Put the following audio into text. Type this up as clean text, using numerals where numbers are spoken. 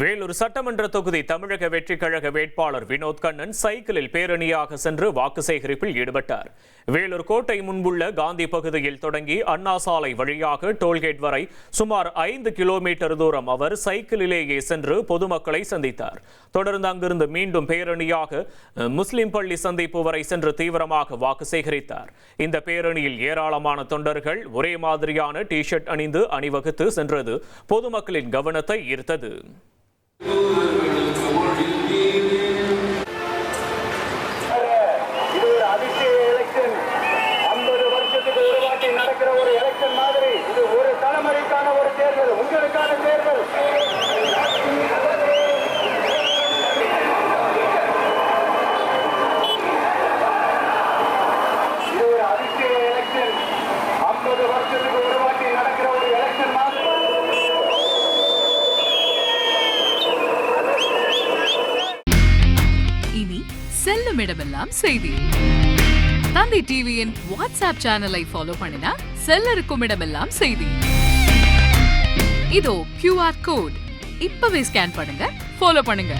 வேலூர் சட்டமன்ற தொகுதி தமிழக வெற்றிக் கழக வேட்பாளர் வினோத் கண்ணன் சைக்கிளில் பேரணியாக சென்று வாக்கு சேகரிப்பில் ஈடுபட்டார். வேலூர் கோட்டை முன்புள்ள காந்தி பகுதியில் தொடங்கி அண்ணா சாலை வழியாக டோல்கேட் வரை சுமார் 5 கிலோமீட்டர் தூரம் அவர் சைக்கிளிலேயே சென்று பொதுமக்களை சந்தித்தார். தொடர்ந்து அங்கிருந்து மீண்டும் பேரணியாக முஸ்லிம் பள்ளி சந்திப்பு வரை சென்று தீவிரமாக வாக்கு சேகரித்தார். இந்த பேரணியில் ஏராளமான தொண்டர்கள் ஒரே மாதிரியான டி-ஷர்ட் அணிந்து அணிவகுத்து சென்றது பொதுமக்களின் கவனத்தை ஈர்த்தது. நடக்கிற ஒரு எலெக்ஷன் மாதிரி இது ஒரு தலைமுறைக்கான ஒரு தேர்தல், உங்களுக்கான தேர்தல். இது ஒரு அதிசய எலெக்ஷன். 50 வருஷத்துக்கு ஒரு வாட்டி நடக்கிற ஒரு எலெக்ஷன் மாதிரி. இனி செல்லும் இடமெல்லாம் செய்தி. தந்தி டிவியின் வாட்ஸ்அப் சேனலை ஃபாலோ பண்ணினா செல்லருக்கும் இடமெல்லாம் செய்தி. இதோ QR கோட் இப்பவே ஸ்கேன் பண்ணுங்க, ஃபாலோ பண்ணுங்க.